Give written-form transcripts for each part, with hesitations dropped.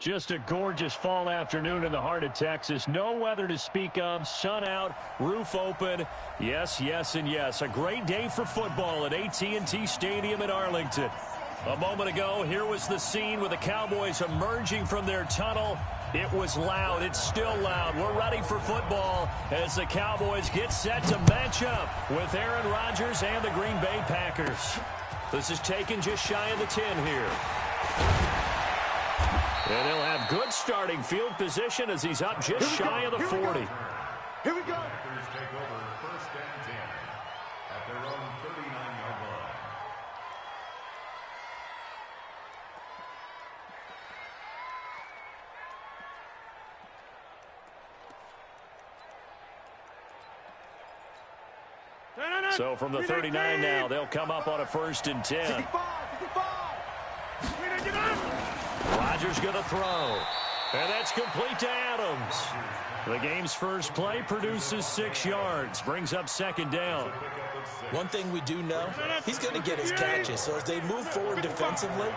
Just a gorgeous fall afternoon in the heart of Texas. No weather to speak of. Sun out, roof open. Yes, yes, and yes. A great day for football at AT&T Stadium in Arlington. A moment ago, here was the scene with the Cowboys emerging from their tunnel. It was loud. It's still loud. We're ready for football as the Cowboys get set to match up with Aaron Rodgers and the Green Bay Packers. This is taken just shy of the 10 here. And he'll have good starting field position as he's up just shy of the 40. Here we go. Packers take over first and 10 at their own 39-yard line. So from the 39 now, they'll come up on a first and 10. Rodgers going to throw. And that's complete to Adams. The game's first play produces 6 yards. Brings up second down. One thing we do know, he's going to get his catches. So as they move forward defensively,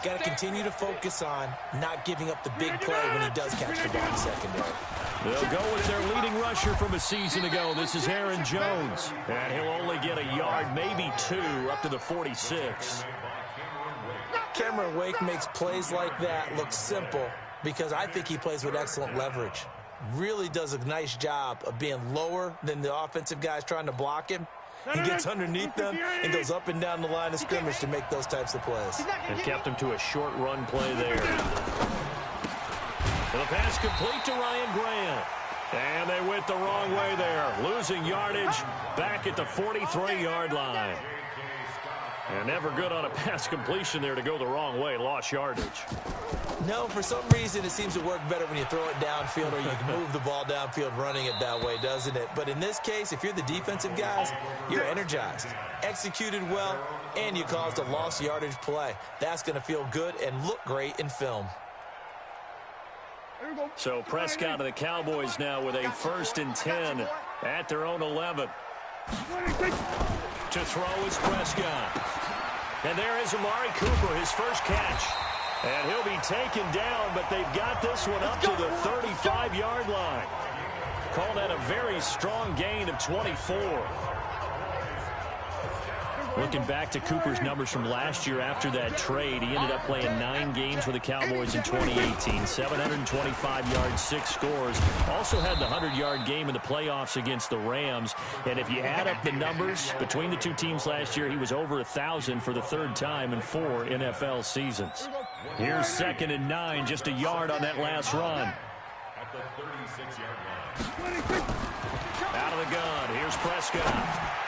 got to continue to focus on not giving up the big play when he does catch the ball in secondary. They'll go with their leading rusher from a season ago. This is Aaron Jones. And he'll only get a yard, maybe 2, up to the 46. Cameron Wake makes plays like that look simple because I think he plays with excellent leverage. Really does a nice job of being lower than the offensive guys trying to block him. He gets underneath them and goes up and down the line of scrimmage to make those types of plays. And kept him to a short run play there. And the pass complete to Ryan Grant. And they went the wrong way there. Losing yardage back at the 43-yard line. And never good on a pass completion there to go the wrong way. Lost yardage. No, for some reason it seems to work better when you throw it downfield or you can move the ball downfield running it that way, doesn't it? But in this case, if you're the defensive guys, you're energized, executed well, and you caused a lost yardage play. That's going to feel good and look great in film. So Prescott of the Cowboys now with a first and 10 at their own 11. To throw is Prescott. And there is Amari Cooper, his first catch. And he'll be taken down, but they've got this one up to the 35-yard line. Call that a very strong gain of 24. Looking back to Cooper's numbers from last year after that trade, he ended up playing 9 games with the Cowboys in 2018. 725 yards, 6 scores. Also had the 100-yard game in the playoffs against the Rams. And if you add up the numbers between the two teams last year, he was over 1,000 for the 3rd time in 4 NFL seasons. Here's 2nd and 9, just a yard on that last run. At the 36-yard line. Out of the gun, here's Prescott.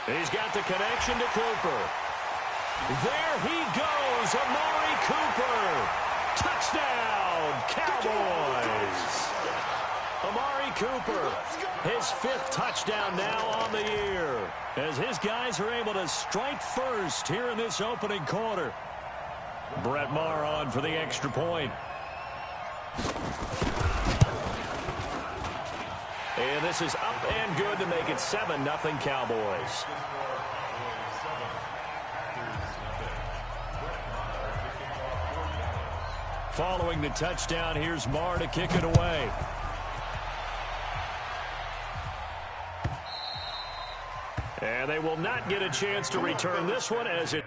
He's got the connection to Cooper. There he goes, Amari Cooper. Touchdown, Cowboys. Amari Cooper, his 5th touchdown now on the year, as his guys are able to strike first here in this opening quarter. Brett Maher on for the extra point. And this is up and good to make it 7-0 Cowboys. Following the touchdown, here's Maher to kick it away. And they will not get a chance to return this one as it...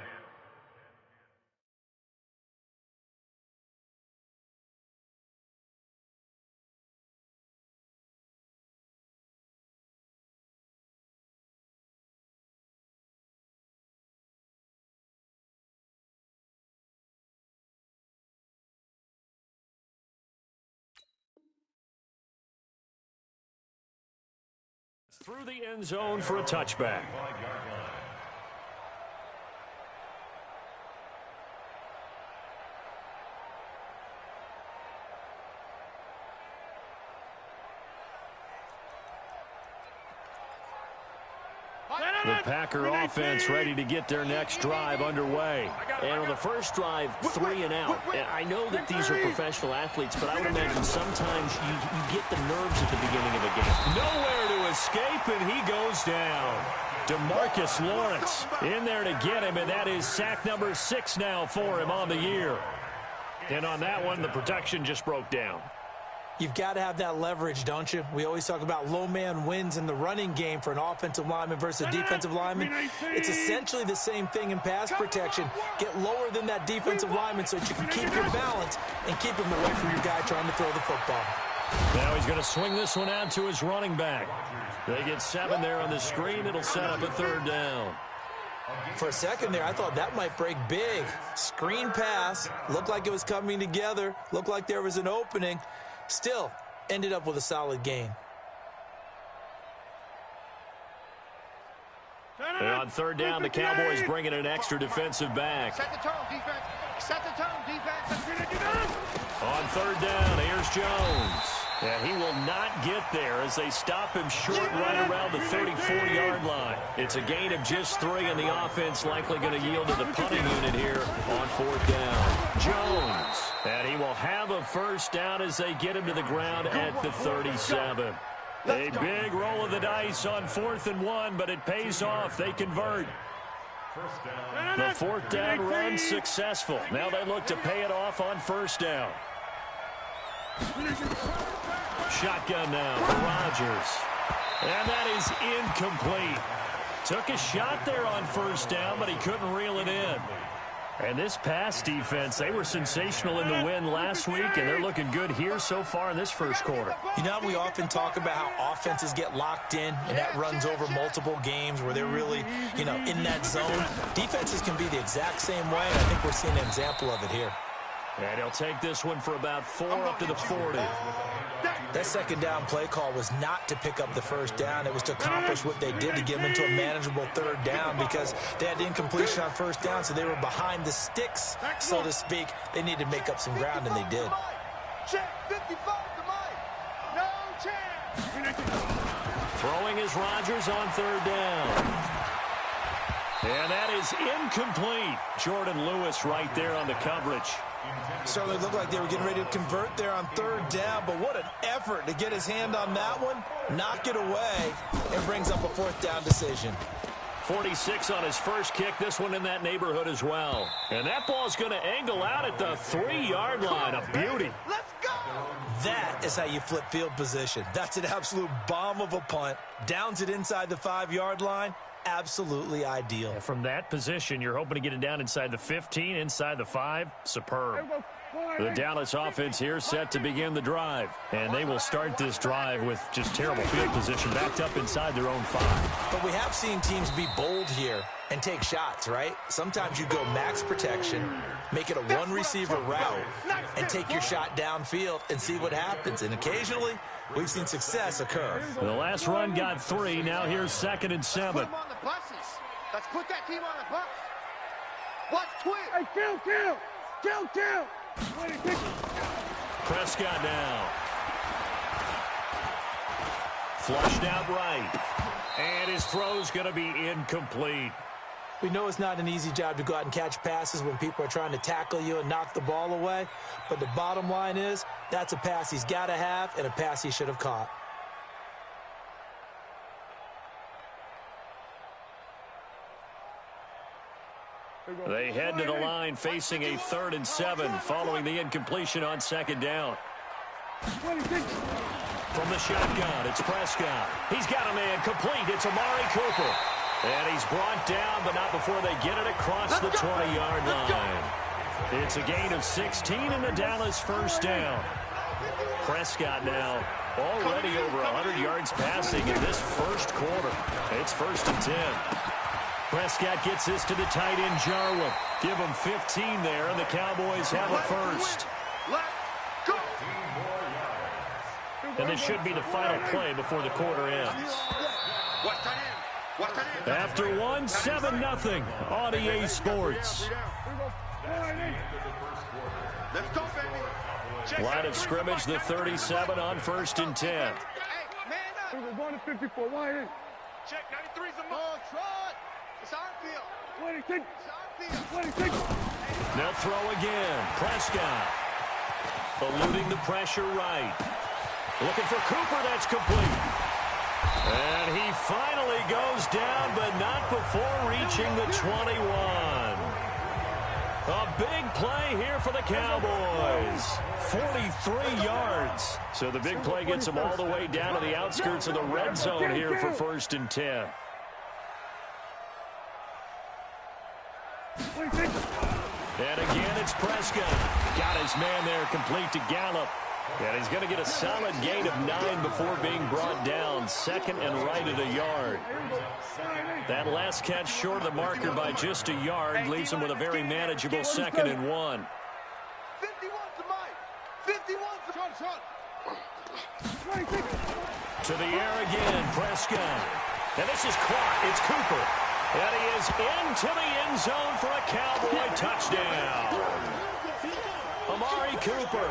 through the end zone for a touchback. The Packer offense ready to get their next drive underway. And on the first drive, 3 and out. And I know that these are professional athletes, but I would imagine sometimes you get the nerves at the beginning of a game. Nowhere to escape, and he goes down. DeMarcus Lawrence in there to get him, and that is sack number 6 now for him on the year. And on that one, the protection just broke down. You've got to have that leverage, don't you? We always talk about low man wins in the running game for an offensive lineman versus a defensive lineman. It's essentially the same thing in pass protection. Get lower than that defensive lineman so that you can keep your balance and keep him away from your guy trying to throw the football. Now he's going to swing this one out to his running back. They get 7 there on the screen. It'll set up a 3rd down. For a second there, I thought that might break big. Screen pass. Looked like it was coming together. Looked like there was an opening. Still, ended up with a solid gain. And on 3rd down, the Cowboys bring in an extra defensive back. Set the tone, defense. Set the tone, defense. On 3rd down, here's Jones. And he will not get there as they stop him short right around the 34-yard line. It's a gain of just 3, and the offense likely going to yield to the punting unit here on 4th down. Jones. And he will have a 1st down as they get him to the ground at the 37. A big roll of the dice on 4th and 1, but it pays off. They convert. The 4th down run successful. Now they look to pay it off on 1st down. Shotgun now for Rodgers. And that is incomplete. Took a shot there on 1st down, but he couldn't reel it in. And this pass defense, they were sensational in the win last week, and they're looking good here so far in this 1st quarter. You know, we often talk about how offenses get locked in, and that runs over multiple games where they're really, you know, in that zone. Defenses can be the exact same way, and I think we're seeing an example of it here. And he'll take this one for about 4 up to the 40. That 2nd down play call was not to pick up the 1st down. It was to accomplish what they did to get them into a manageable 3rd down because they had incompletion on 1st down, so they were behind the sticks, so to speak. They needed to make up some ground, and they did. Check 55 to Mike. No chance. Throwing is Rodgers on 3rd down. And that is incomplete. Jordan Lewis right there on the coverage. Certainly looked like they were getting ready to convert there on 3rd down, but what an effort to get his hand on that one, knock it away, and brings up a 4th down decision. 46 on his first kick, this one in that neighborhood as well. And that ball's going to angle out at the 3-yard line. A beauty. Let's go. That is how you flip field position. That's an absolute bomb of a punt. Downs it inside the 5-yard line. Absolutely ideal. And from that position, you're hoping to get it down inside the 15, inside the 5. Superb. The Dallas offense here set to begin the drive. And they will start this drive with just terrible field position backed up inside their own 5. But we have seen teams be bold here and take shots, right? Sometimes you go max protection, make it a 1-receiver route, and take your shot downfield and see what happens. And occasionally, we've seen success occur. The last run got 3. Now here's 2nd and 7. Put them on the buses. Let's put that team on the bus. Watch twin. Hey, kill. Prescott now. Flushed out right. And his throw's going to be incomplete. We know it's not an easy job to go out and catch passes when people are trying to tackle you and knock the ball away. But the bottom line is, that's a pass he's got to have and a pass he should have caught. They head to the line facing a 3rd and 7 following the incompletion on 2nd down. From the shotgun, it's Prescott. He's got a man complete. It's Amari Cooper. And he's brought down, but not before they get it across the 20-yard line. It's a gain of 16 in the Dallas 1st down. Prescott now already over 100 yards passing in this 1st quarter. It's 1st and 10. Prescott gets this to the tight end, Jarwin. Give him 15 there, and the Cowboys have a 1st. And this should be the final play before the quarter ends. After one, 7-0 on EA Sports. Line of scrimmage, the 37 on 1st and 10. Check 93's a ball. It's our field. They'll throw again. Prescott eluding the pressure right. Looking for Cooper. That's complete. And he finally goes down, but not before reaching the 21. A big play here for the Cowboys. 43 yards. So the big play gets them all the way down to the outskirts of the red zone here for 1st and 10. And again, it's Prescott. Got his man there complete to Gallup. And he's going to get a solid gain of 9 before being brought down. 2nd and right at a yard. That last catch short of the marker by just a yard leaves him with a very manageable 2nd and 1. 51 to Mike. 51 to To the air again, Prescott. And this is caught. It's Cooper. And he is into the end zone for a Cowboy touchdown. Amari Cooper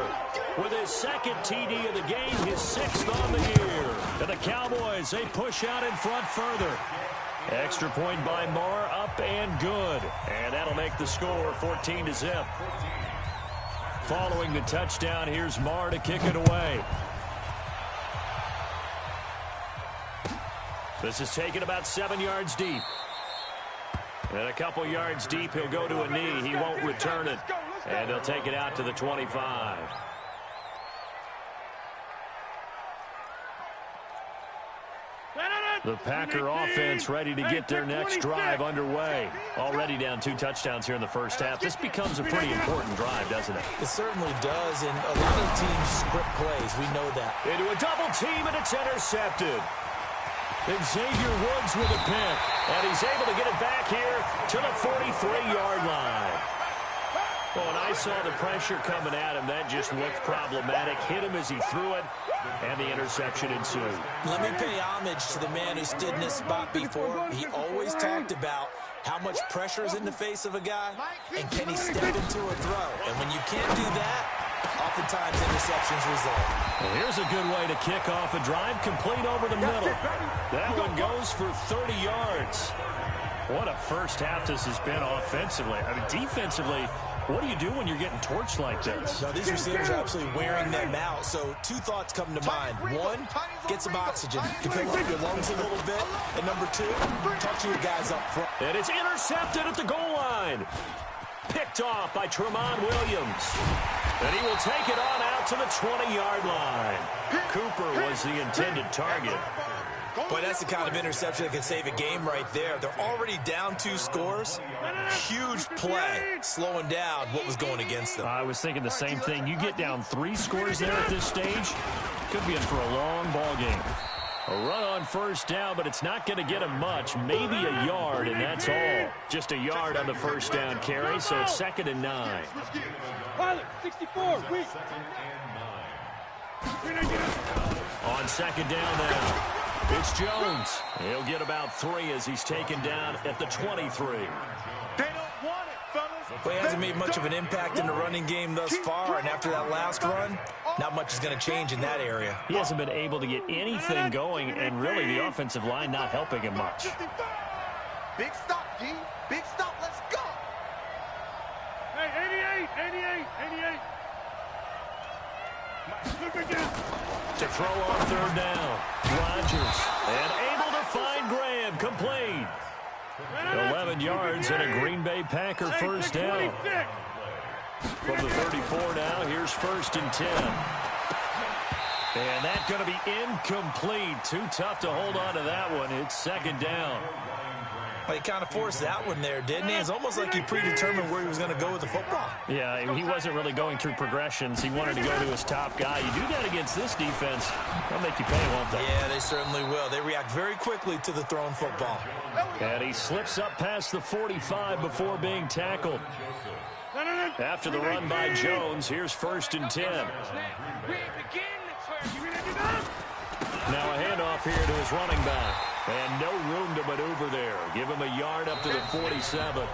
with his 2nd TD of the game, his 6th on the year. And the Cowboys, they push out in front further. Extra point by Marr, up and good. And that'll make the score 14-0. Following the touchdown, here's Marr to kick it away. This is taken about 7 yards deep. And a couple yards deep, he'll go to a knee. He won't return it. And they'll take it out to the 25. The Packer offense ready to get their next drive underway. Already down 2 touchdowns here in the first half. This becomes a pretty important drive, doesn't it? It certainly does, and a lot of teams script plays. We know that. Into a double team, and it's intercepted. And Xavier Woods with a pick. And he's able to get it back here to the 43-yard line. Well, when I saw the pressure coming at him, that just looked problematic. Hit him as he threw it, and the interception ensued. Let me pay homage to the man who stood in this spot before. He always talked about how much pressure is in the face of a guy, and can he step into a throw. And when you can't do that, oftentimes interceptions result. Well, here's a good way to kick off a drive, complete over the middle. That one goes for 30 yards. What a first half this has been offensively. I mean, defensively, what do you do when you're getting torched like this? No, these receivers are absolutely wearing them out. So 2 thoughts come to mind. 1, get some oxygen. Fill up your lungs a little bit. And number 2, talk to your guys up front. And it's intercepted at the goal line. Picked off by Tramon Williams. And he will take it on out to the 20-yard line. Cooper was the intended target. Boy, that's the kind of interception that can save a game right there. They're already down 2 scores. Huge play, slowing down what was going against them. I was thinking the same thing. You get down 3 scores there at this stage, could be in for a long ball game. A run on first down, but it's not going to get him much. Maybe a yard, and that's all. Just a yard on the first down carry, so it's 2nd and 9. 64, weak. On 2nd down now. It's Jones. He'll get about 3 as he's taken down at the 23. They don't want it, fellas. Well, he hasn't made much of an impact in the running game thus far, and after that last run, not much is going to change in that area. He hasn't been able to get anything going, and really the offensive line not helping him much. Big stop, D. Big stop. Let's go. Hey, 88. To throw on 3rd down. Rodgers. And able to find Graham. Complete. 11 yards and a Green Bay Packer first down. From the 34 now, here's 1st and 10. And that's going to be incomplete. Too tough to hold on to that one. It's 2nd down. Well, he kind of forced that one there, didn't he? It's almost like he predetermined where he was going to go with the football. Yeah, he wasn't really going through progressions. He wanted to go to his top guy. You do that against this defense, they'll make you pay, won't they? Yeah, they certainly will. They react very quickly to the thrown football. And he slips up past the 45 before being tackled. After the run by Jones, here's 1st and 10. Now a handoff here to his running back. And no room to maneuver there. Give him a yard up to the 47.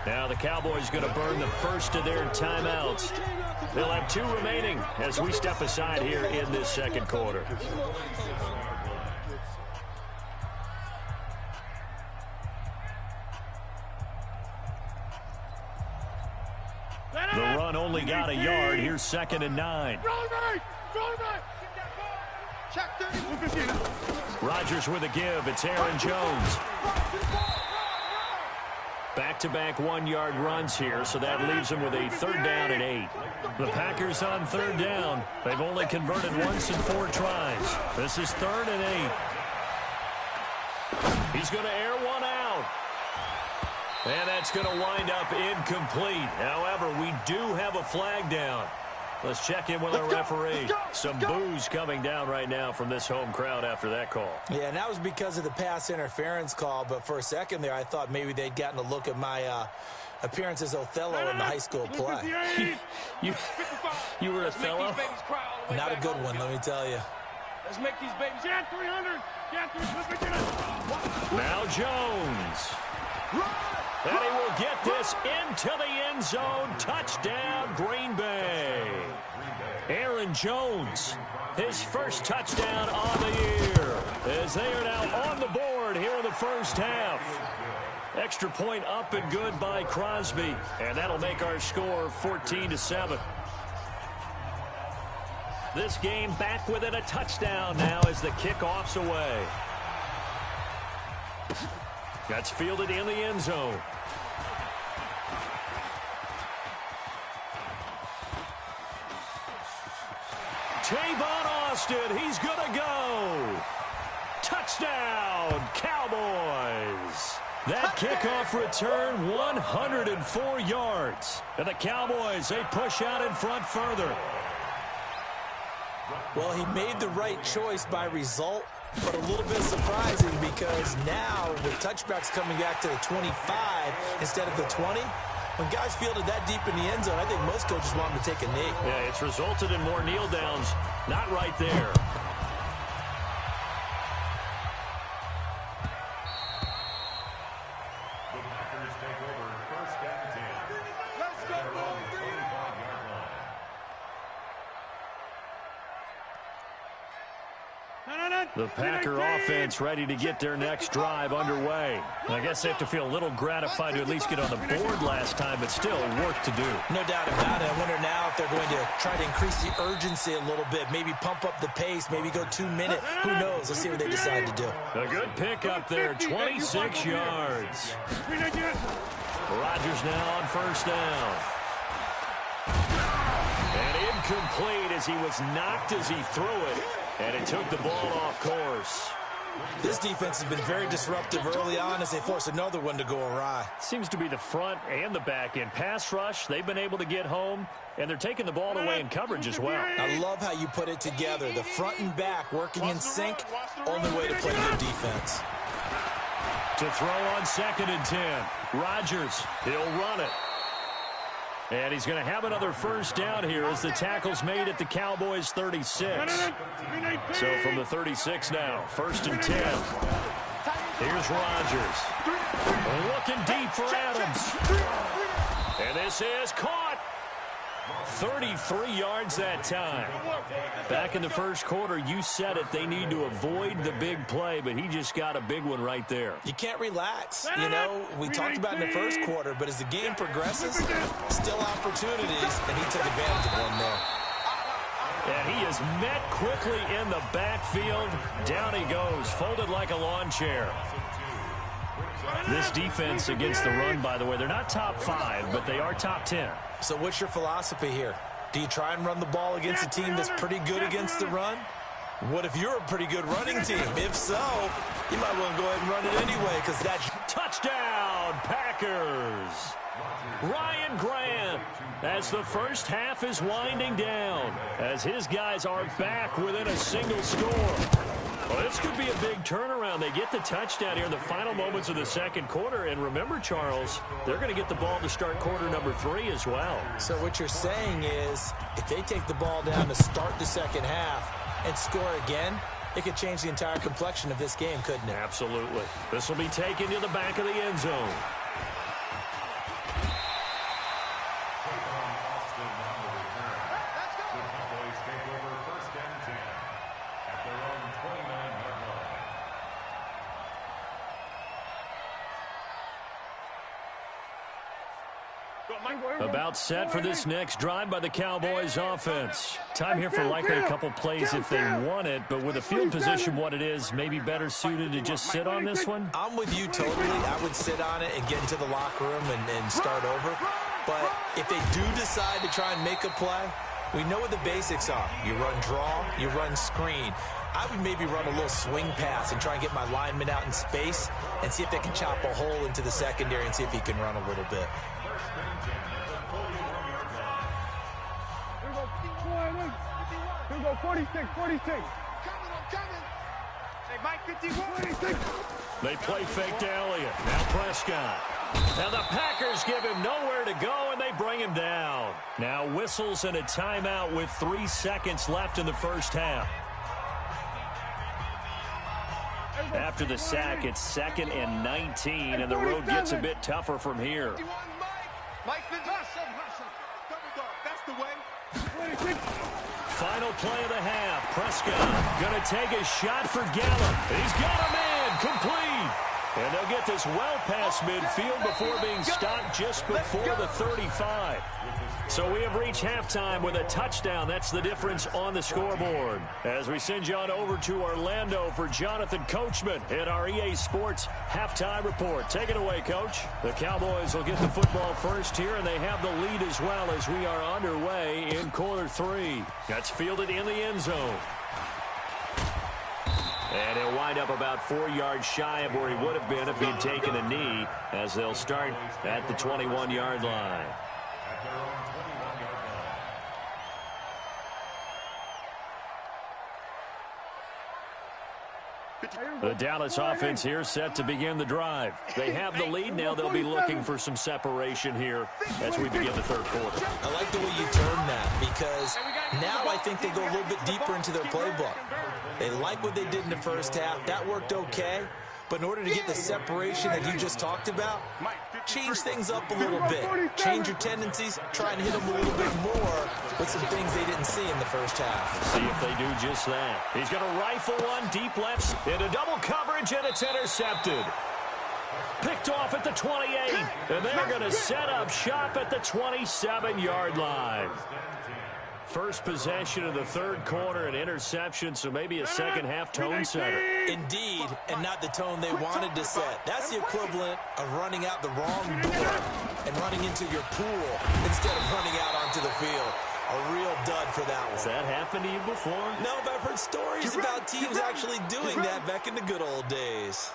Now the Cowboys going to burn the first of their timeouts. They'll have 2 remaining as we step aside here in this 2nd quarter. The run only got a yard. Here's 2nd and 9. Rodgers with a give. It's Aaron Jones. Back-to-back one-yard runs here, so that leaves them with a 3rd down and 8. The Packers on 3rd down. They've only converted once in 4 tries. This is 3rd and 8. He's going to air one out. And that's going to wind up incomplete. However, we do have a flag down. Let's check in with our referee. Some boos coming down right now from this home crowd after that call. Yeah, and that was because of the pass interference call. But for a second there, I thought maybe they'd gotten a look at my appearance as Othello in the high school play. You were Othello? Not a good one, let me tell you. Let's make these babies. Yeah, 300. Yeah, 300. Now Jones. And he will get this into the end zone. Touchdown, Green Bay. Aaron Jones, his first touchdown on the year, as they are now on the board here in the first half. Extra point up and good by Crosby, and that'll make our score 14-7. This game back within a touchdown now as the kickoff's away. That's fielded in the end zone. Tavon Austin, he's going to go. Touchdown, Cowboys. That kickoff return, 104 yards. And the Cowboys, they push out in front further. Well, he made the right choice by result, but a little bit surprising because now with touchbacks coming back to the 25 instead of the 20, when guys fielded that deep in the end zone, I think most coaches want them to take a knee. Yeah, it's resulted in more kneel downs. Not right there. The Packers take over 1st and 10. Let's go, Goldie. 25-yard line. The Packer offense ready to get their next drive underway. And I guess they have to feel a little gratified to at least get on the board last time, but still work to do. No doubt about it. I wonder now if they're going to try to increase the urgency a little bit, maybe pump up the pace, maybe go 2 minute. Who knows? Let's see what they decide to do. A good pickup there, 26 yards. Rodgers now on 1st down. And incomplete as he was knocked as he threw it. And it took the ball off course. This defense has been very disruptive early on as they force another one to go awry. Seems to be the front and the back end. Pass rush, they've been able to get home, and they're taking the ball away in coverage as well. I love how you put it together. The front and back working in sync, only way to play good defense. To throw on 2nd and 10. Rodgers, he'll run it. And he's going to have another 1st down here as the tackle's made at the Cowboys' 36. So from the 36 now, 1st and 10. Here's Rodgers. Looking deep for Adams. And this is caught. 33 yards that time. Back in the first quarter, you said it, they need to avoid the big play, but he just got a big one right there. You can't relax. You know, we talked about in the first quarter, but as the game progresses, still opportunities, and he took advantage of one there. And he is met quickly in the backfield. Down he goes, folded like a lawn chair. This defense against the run, by the way, they're not top 5, but they are top 10. So what's your philosophy here? Do you try and run the ball against a team that's pretty good against the run? What if you're a pretty good running team? If so, you might well go ahead and run it anyway because that's... Touchdown, Packers! Ryan Grant, as the first half is winding down, as his guys are back within a single score. Well, this could be a big turnaround. They get the touchdown here in the final moments of the second quarter. And remember, Charles, they're going to get the ball to start quarter number 3 as well. So what you're saying is if they take the ball down to start the second half and score again, it could change the entire complexion of this game, couldn't it? Absolutely. This will be taken to the back of the end zone. About set for this next drive by the Cowboys offense. Time here for likely a couple plays if they want it, but with the field position what it is, maybe better suited to just sit on this one? I'm with you totally. I would sit on it and get into the locker room and start over. But if they do decide to try and make a play, we know what the basics are. You run draw, you run screen. I would maybe run a little swing pass and try and get my lineman out in space and see if they can chop a hole into the secondary and see if he can run a little bit. Here we go, 46, 46. Coming. Hey, Mike, 51. 46. They play fake to Elliott. Now Prescott. Now the Packers give him nowhere to go, and they bring him down. Now whistles and a timeout with 3 seconds left in the first half. After the sack, it's 2nd and 19, and the road gets a bit tougher from here. Mike, that's the way. Final play of the half. Prescott going to take a shot for Gallup. He's got a man complete. And they'll get this well past midfield before being stopped just before the 35. So we have reached halftime with a touchdown. That's the difference on the scoreboard. As we send you on over to Orlando for Jonathan Coachman in our EA Sports halftime report. Take it away, Coach. The Cowboys will get the football first here, and they have the lead as well as we are underway in quarter 3. That's fielded in the end zone. And he'll wind up about 4 yards shy of where he would have been if he'd taken a knee, as they'll start at the 21-yard line. The Dallas offense here set to begin the drive. They have the lead. Now they'll be looking for some separation here as we begin the third quarter. I like the way you term that, because now I think they go a little bit deeper into their playbook. They like what they did in the first half. That worked okay. But in order to get the separation that you just talked about, change things up a little bit. Change your tendencies. Try and hit them a little bit more with some things they didn't see in the first half. See if they do just that. He's going to rifle one deep left into double coverage, and it's intercepted. Picked off at the 28, and they're going to set up shop at the 27-yard line. First possession of the third quarter, an interception, so maybe a second-half tone setter. Indeed, and not the tone they wanted to set. That's the equivalent of running out the wrong door and running into your pool instead of running out onto the field. A real dud for that one. Has that happened to you before? No, but I've heard stories about teams actually doing that back in the good old days.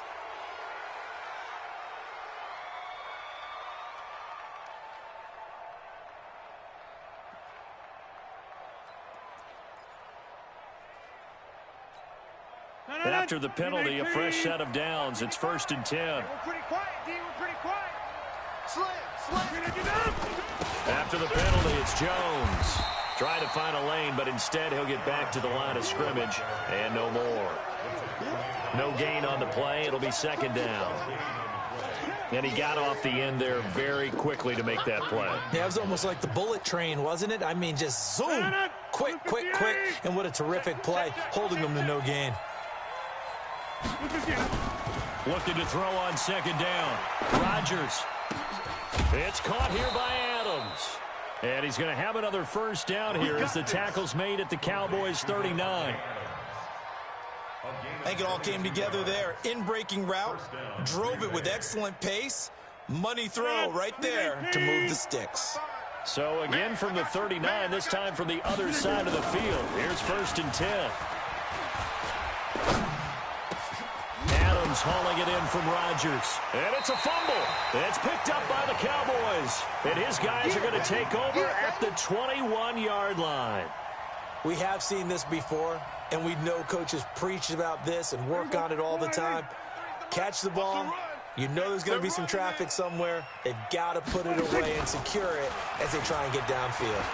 After the penalty, a fresh set of downs. It's 1st and 10. We're pretty quiet, D. We're pretty quiet. Slim. After the penalty, it's Jones. Trying to find a lane, but instead he'll get back to the line of scrimmage, and no more. No gain on the play. It'll be 2nd down. And he got off the end there very quickly to make that play. Yeah, it was almost like the bullet train, wasn't it? I mean, just zoom. Quick. And what a terrific play, holding them to no gain. Looking to throw on 2nd down. Rodgers. It's caught here by Adams. And he's going to have another first down here as the tackle's made at the Cowboys' 39. I think it all came together there. In-breaking route, drove it with excellent pace. Money throw right there to move the sticks. So again from the 39, this time from the other side of the field. Here's 1st and 10. Adams hauling it in from Rodgers. And it's a fumble. It's picked up by the Cowboys. And his guys are going to take over at the 21-yard line. We have seen this before, and we know coaches preach about this and work on it all the time. Catch the ball. You know there's going to be some traffic somewhere. They've got to put it away and secure it as they try and get downfield.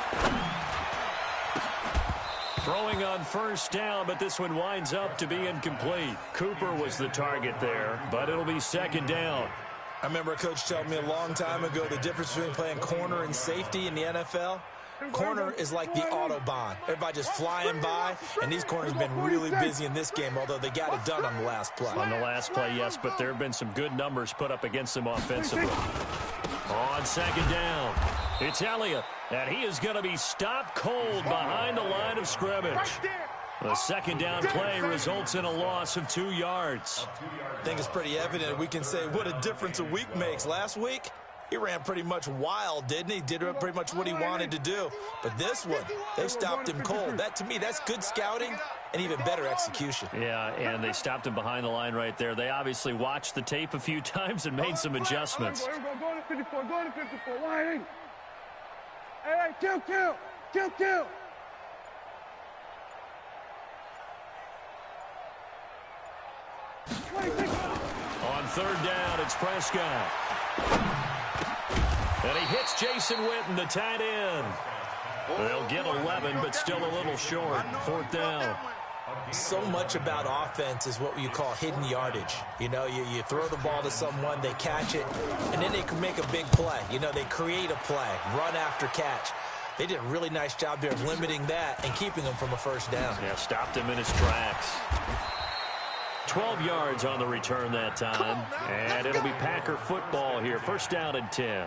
Throwing on 1st down, but this one winds up to be incomplete. Cooper was the target there, but it'll be 2nd down. I remember a coach telling me a long time ago the difference between playing corner and safety in the NFL. Corner is like the Autobahn. Everybody just flying by, and these corners have been really busy in this game, although they got it done on the last play. On the last play, yes, but there have been some good numbers put up against them offensively. On second down, it's Elliott, and he is going to be stopped cold behind the line of scrimmage. The second down play results in a loss of 2 yards. I think it's pretty evident we can say what a difference a week makes. Last week, he ran pretty much wild, didn't he? Did pretty much what he wanted to do. But this one, they stopped him cold. That, to me, that's good scouting and even better execution. Yeah, and they stopped him behind the line right there. They obviously watched the tape a few times and made some adjustments. Go to 54, go to 54. Why? Hey, kill. On third down, it's Prescott. And he hits Jason Witten, the tight end. They'll get 11, but still a little short. Fourth down. So much about offense is what you call hidden yardage. You know, you throw the ball to someone, they catch it, and then they can make a big play. You know, they create a play, run after catch. They did a really nice job there of limiting that and keeping him from a first down. Yeah, stopped him in his tracks. 12 yards on the return that time, and it'll be Packer football here. First down and 10.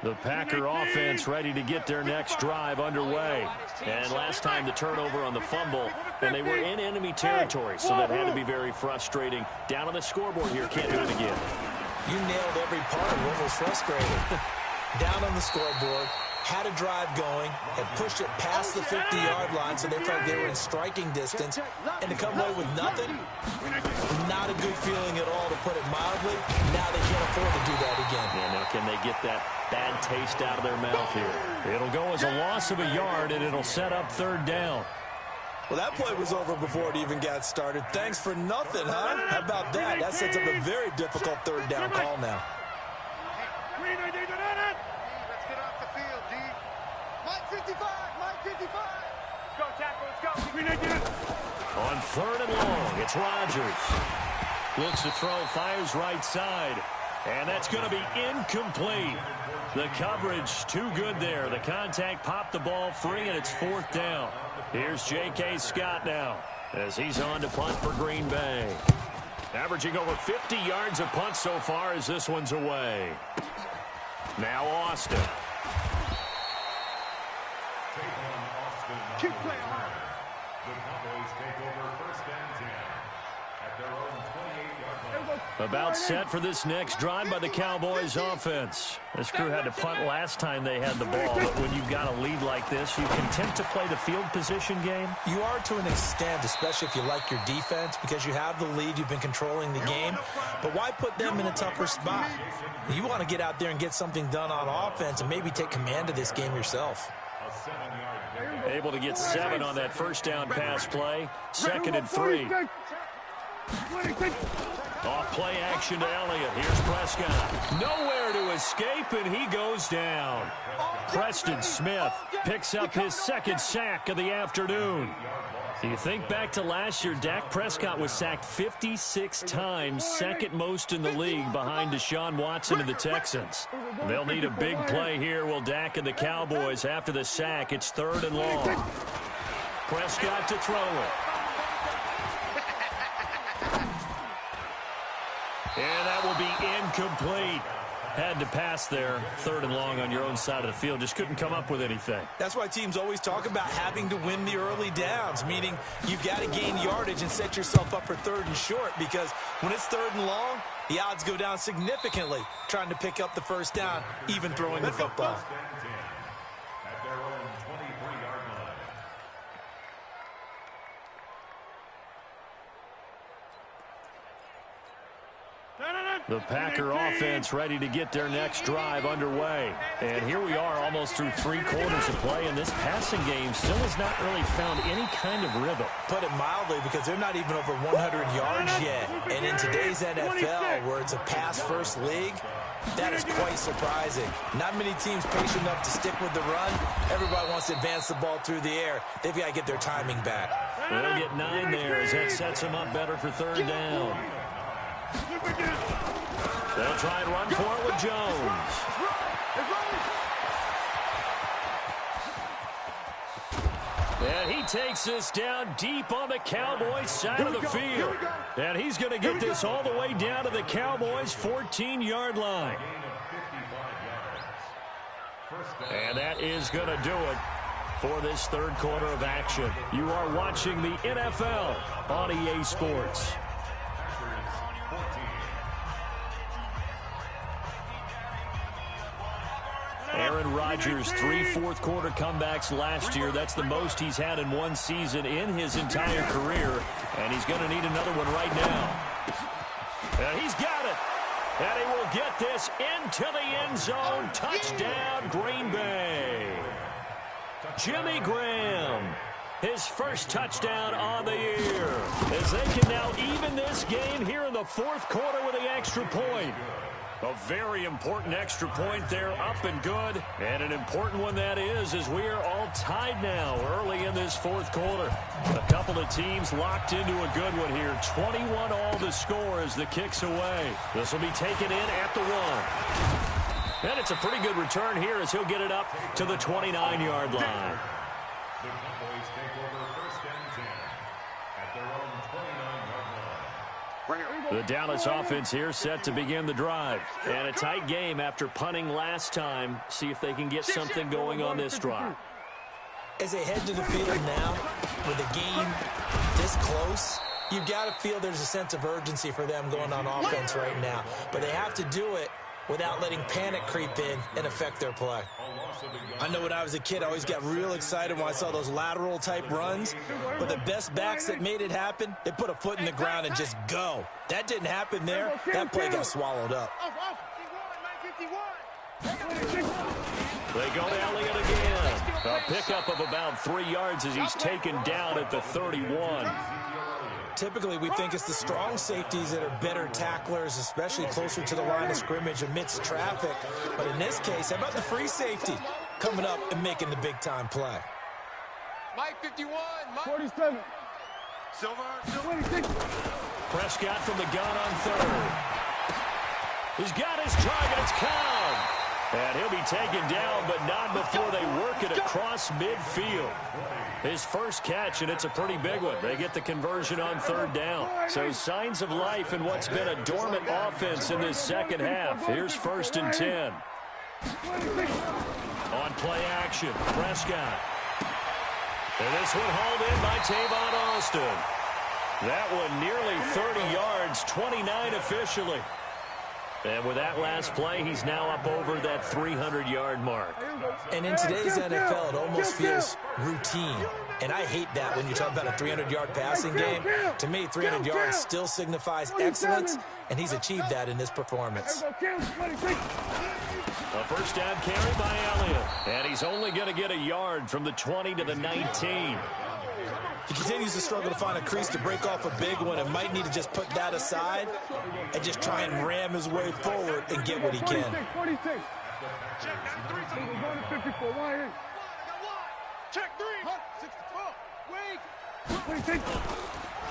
The Packer offense ready to get their next drive underway. And last time the turnover on the fumble, and they were in enemy territory, so that had to be very frustrating. Down on the scoreboard here, can't do it again. You nailed every part of what was frustrating. Down on the scoreboard, had a drive going, had pushed it past the 50-yard line, so they felt they were in striking distance, and to come away with nothing, not a good feeling at all, to put it mildly. Now they can't afford to do that again. Yeah, now can they get that bad taste out of their mouth here? It'll go as a loss of a yard, and it'll set up third down. Well, that play was over before it even got started. Thanks for nothing, huh? How about that? That sets up a very difficult third down call now. Let's get off the field, D. Mike 55. Let's go, tackle, let's go. On third and long, it's Rodgers. Looks to throw, fires right side. And that's going to be incomplete. The coverage too good there. The contact popped the ball free, and it's fourth down. Here's J.K. Scott now as he's on to punt for Green Bay. Averaging over 50 yards a punt so far as this one's away. Now Austin. Keep playing hard. The Cowboys take over first and 10 at their own 28-yard line. About set for this next drive by the Cowboys offense. This crew had to punt last time they had the ball, but when you've got a lead like this, you content to play the field position game? You are to an extent, especially if you like your defense, because you have the lead, you've been controlling the game. But why put them in a tougher spot? You want to get out there and get something done on offense and maybe take command of this game yourself. Able to get 7 on that first down pass play. Second and 3. Off play action to Elliott. Here's Prescott. Nowhere to escape, and he goes down. Preston Smith picks up his second sack of the afternoon. You think back to last year, Dak Prescott was sacked 56 times, second most in the league behind Deshaun Watson and the Texans. They'll need a big play here, will Dak and the Cowboys after the sack. It's third and long. Prescott to throw it. And that will be incomplete. Had to pass there, third and long on your own side of the field. Just couldn't come up with anything. That's why teams always talk about having to win the early downs, meaning you've got to gain yardage and set yourself up for third and short, because when it's third and long, the odds go down significantly trying to pick up the first down, even throwing the football. At their own 23-yard line. The Packer offense ready to get their next drive underway. And here we are almost through 3 quarters of play, and this passing game still has not really found any kind of rhythm. Put it mildly, because they're not even over 100 yards yet. And in today's NFL, where it's a pass-first league, that is quite surprising. Not many teams patient enough to stick with the run. Everybody wants to advance the ball through the air. They've got to get their timing back. They'll get 9 there as that sets them up better for third down. They'll try and run for it with Jones. And he takes this down deep on the Cowboys' side of the field. And he's going to get this all the way down to the Cowboys' 14-yard line. And that is going to do it for this third quarter of action. You are watching the NFL on EA Sports. Aaron Rodgers, 3 fourth-quarter comebacks last year. That's the most he's had in one season in his entire career. And he's going to need another one right now. And he's got it. And he will get this into the end zone. Touchdown, Green Bay. Jimmy Graham, his first touchdown on the year. As they can now even this game here in the fourth quarter with the extra point. A very important extra point there, up and good. And an important one that is, as we are all tied now early in this fourth quarter. A couple of teams locked into a good one here. 21 all the score as the kick's away. This will be taken in at the 1. And it's a pretty good return here as he'll get it up to the 29-yard line. The Cowboys take over first and 10 at their own 29-yard line. The Dallas offense here set to begin the drive. And a tight game after punting last time. See if they can get something going on this drive. As they head to the field now, with the game this close, you've got to feel there's a sense of urgency for them going on offense right now. But they have to do it without letting panic creep in and affect their play. I know when I was a kid, I always got real excited when I saw those lateral-type runs. But the best backs that made it happen, they put a foot in the ground and just go. That didn't happen there. That play got swallowed up. They go to Elliott again. A pickup of about 3 yards as he's taken down at the 31. Typically, we think it's the strong safeties that are better tacklers, especially closer to the line of scrimmage amidst traffic. But in this case, how about the free safety coming up and making the big-time play? Mike 51. Mike 47. Silver. 26. Prescott from the gun on third. He's got his target. It's Cobb. And he'll be taken down, but not before they work it across midfield. His first catch, and it's a pretty big one. They get the conversion on third down. So signs of life in what's been a dormant offense in this second half. Here's 1st and 10. On play action, Prescott. And this one hauled in by Tavon Austin. That one nearly 30 yards, 29 officially. And with that last play, he's now up over that 300-yard mark. And in today's NFL, it almost feels routine. And I hate that when you talk about a 300-yard passing game. To me, 300 yards still signifies excellence, and he's achieved that in this performance. A first down carry by Elliott. And he's only going to get a yard from the 20 to the 19. He continues to struggle to find a crease to break off a big one and might need to just put that aside and just try and ram his way forward and get what he can. 46. Going to 54. Why? Check 3. 64. Wait. 26.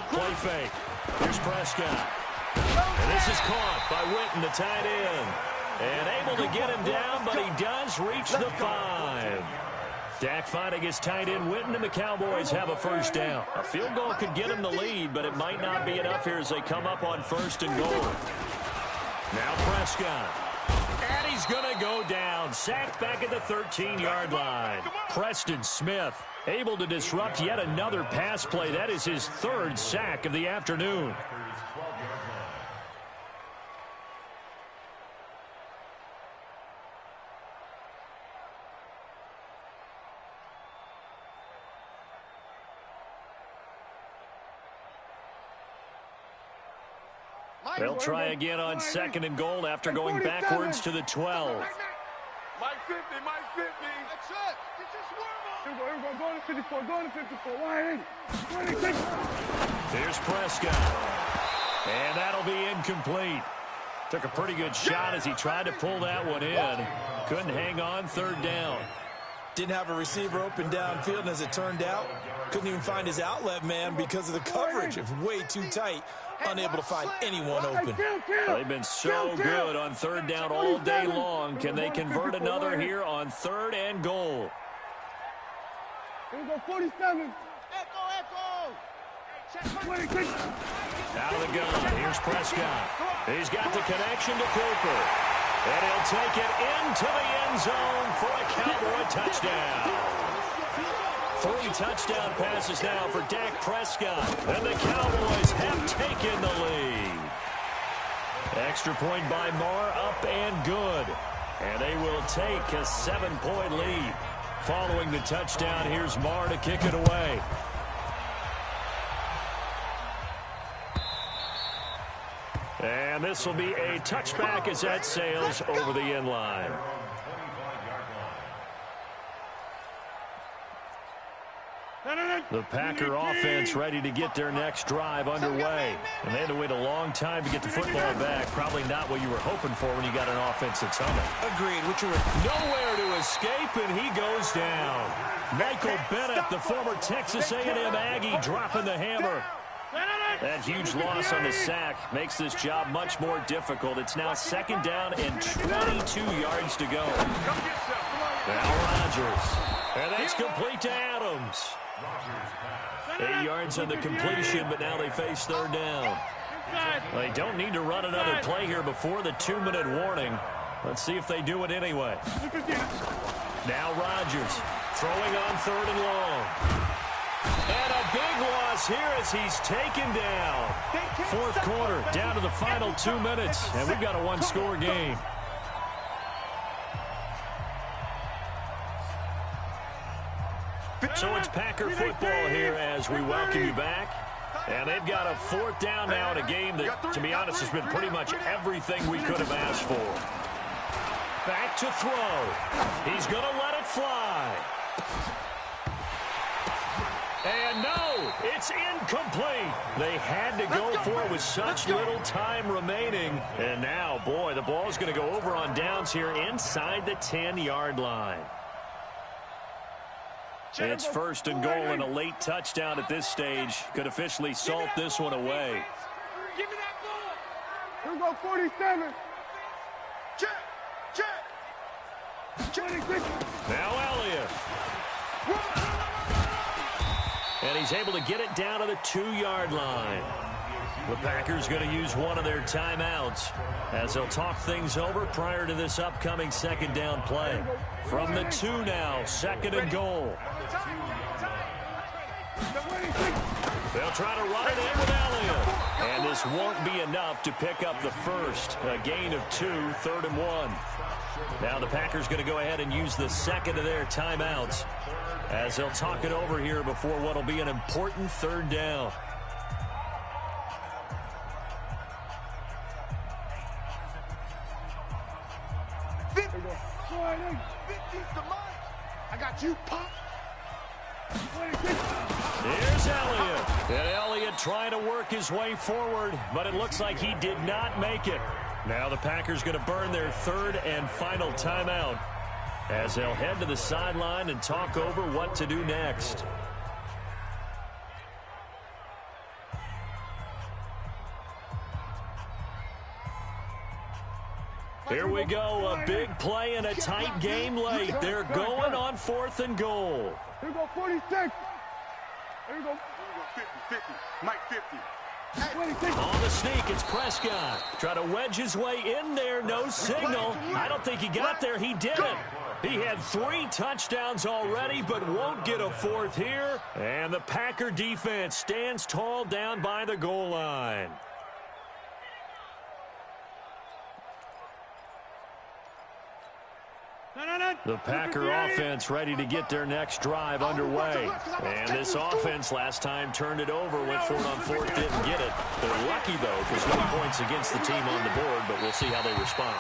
Play fake. Here's Prescott. And this is caught by Witten, the tight end. And able to get him down, but he does reach the 5. Dak finding his tight end Witten, and the Cowboys have a first down. A field goal could get him the lead, but it might not be enough here as they come up on 1st and goal. Now Prescott. And he's going to go down. Sacked back at the 13-yard line. Preston Smith able to disrupt yet another pass play. That is his 3rd sack of the afternoon. They'll try again on 2nd and goal after going backwards to the 12. Mike 50. That's it. Get your swarm on. Going to 54. Going to 54. Why? 26. Here's Prescott. And that'll be incomplete. Took a pretty good shot as he tried to pull that one in. Couldn't hang on 3rd down. Didn't have a receiver open downfield, and as it turned out, couldn't even find his outlet man because of the coverage. It's way too tight. Unable to find anyone open. They've been so good on 3rd down all day long. Can they convert another here on 3rd and goal? Here we go, 47. Echo. 26. Out of the gun. Here's Prescott. He's got the connection to Cooper. And he'll take it into the end zone for a Cowboy touchdown. 3 touchdown passes now for Dak Prescott. And the Cowboys have taken the lead. Extra point by Marr, up and good. And they will take a 7-point lead. Following the touchdown, here's Marr to kick it away. And this will be a touchback as that sails over the end line. The Packer offense ready to get their next drive underway. And they had to wait a long time to get the football back. Probably not what you were hoping for when you got an offense that's humming. Agreed. Nowhere to escape, and he goes down. Michael Bennett, the former Texas A&M Aggie, dropping the hammer. That huge loss on the sack makes this job much more difficult. It's now 2nd down and 22 yards to go. Now Rodgers. And that's complete to Adams. 8 yards on the completion, but now they face 3rd down. They don't need to run another play here before the 2-minute warning. Let's see if they do it anyway. Now Rodgers throwing on 3rd and long. And a big loss here as he's taken down. 4th quarter, down to the final 2 minutes, and we've got a 1-score game. So it's Packer football here as we welcome you back. And they've got a 4th down now in a game that, to be honest, has been pretty much everything we could have asked for. Back to throw. He's going to let it fly. And no, it's incomplete. They had to go for it with such little time remaining. And now, boy, the ball's going to go over on downs here inside the 10-yard line. It's 1st and goal, and a late touchdown at this stage could officially salt this one away. Give me that ball. Here we go, 47. Check. 26. Now Elliott. And he's able to get it down to the 2-yard line. The Packers going to use one of their timeouts as they'll talk things over prior to this upcoming 2nd down play. From the 2 now, 2nd and goal. They'll try to run it in with Elliott. And this won't be enough to pick up the first. A gain of 2, 3rd and 1. Now the Packers going to go ahead and use the 2nd of their timeouts as they'll talk it over here before what will be an important 3rd down. I got you, Pop. Here's Elliott. And Elliott trying to work his way forward, but it looks like he did not make it. Now the Packers going to burn their 3rd and final timeout as they'll head to the sideline and talk over what to do next. Here we go, a big play and a tight game late. They're going on 4th and goal. Here we go, 46. Here we go. 50. Mike 50. 26. On the sneak, it's Prescott. Try to wedge his way in there, no signal. I don't think he got there, he didn't. He had 3 touchdowns already, but won't get a 4th here. And the Packer defense stands tall down by the goal line. The Packer offense ready to get their next drive underway. And this offense last time turned it over, went for it on 4th, didn't get it. They're lucky, though, because no points against the team on the board, but we'll see how they respond.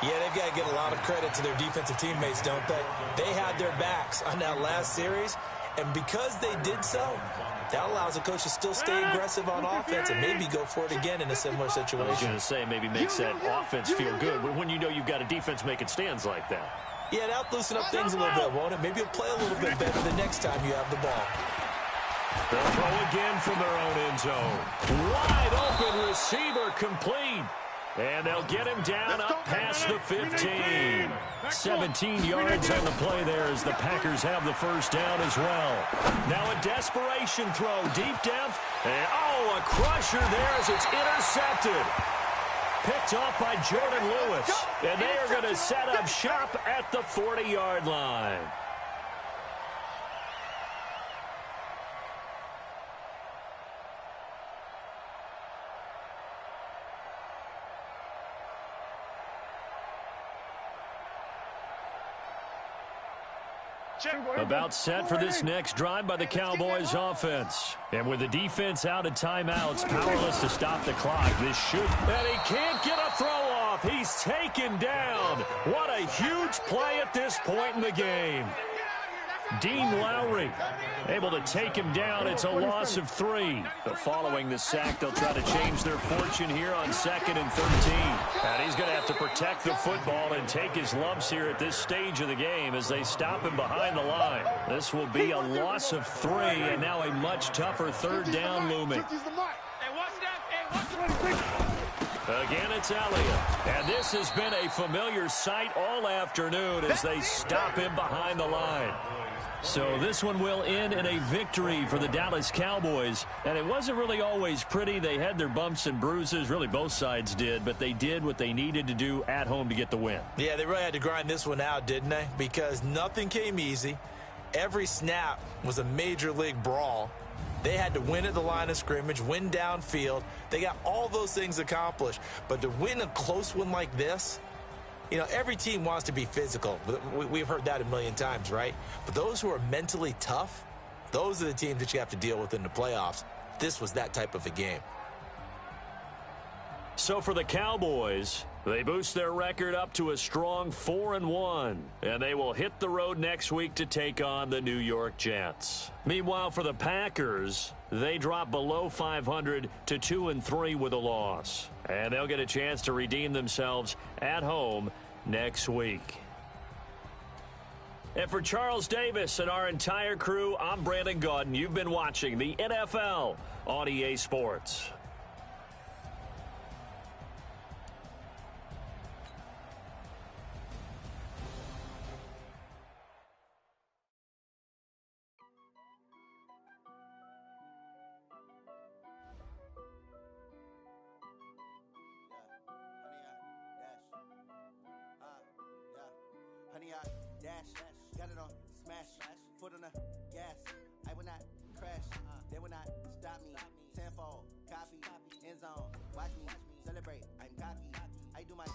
Yeah, they've got to give a lot of credit to their defensive teammates, don't they? They had their backs on that last series, and because they did so, that allows the coach to still stay aggressive on offense and maybe go for it again in a similar situation. I was going to say, maybe makes that offense feel good when you know you've got a defense making stands like that. Yeah, that'll loosen up things a little bit, won't it? Maybe you'll play a little bit better the next time you have the ball. They'll throw again from their own end zone. Wide open receiver complete. And they'll get him down up past the 15. 17 yards on the play there as the Packers have the first down as well. Now a desperation throw deep depth. And, oh, a crusher there as it's intercepted. Picked off by Jordan Lewis. And they are going to set up shop at the 40-yard line. About set for this next drive by the Cowboys offense. And with the defense out of timeouts, powerless to stop the clock, this should... And he can't get a throw off. He's taken down. What a huge play at this point in the game. Dean Lowry able to take him down. It's a loss of 3. But following the sack, they'll try to change their fortune here on 2nd and 13. And he's going to have to protect the football and take his lumps here at this stage of the game as they stop him behind the line. This will be a loss of 3, and now a much tougher 3rd down looming. Again, it's Elliott. And this has been a familiar sight all afternoon as they stop him behind the line. So this one will end in a victory for the Dallas Cowboys. And it wasn't really always pretty. They had their bumps and bruises. Really, both sides did. But they did what they needed to do at home to get the win. Yeah, they really had to grind this one out, didn't they? Because nothing came easy. Every snap was a major league brawl. They had to win at the line of scrimmage, win downfield. They got all those things accomplished. But to win a close one like this, you know, every team wants to be physical. We've heard that a million times, right? But those who are mentally tough, those are the teams that you have to deal with in the playoffs. This was that type of a game. So for the Cowboys, they boost their record up to a strong 4-1, and they will hit the road next week to take on the New York Jets. Meanwhile, for the Packers, they drop below 500 to 2-3 with a loss, and they'll get a chance to redeem themselves at home next week. And for Charles Davis and our entire crew, I'm Brandon Gaudin. You've been watching the NFL on EA Sports. Honey, I dash, got it on smash, foot on the gas. I will not crash, they will not stop me. Tenfold, copy, end zone, watch me celebrate. I'm cocky, I do my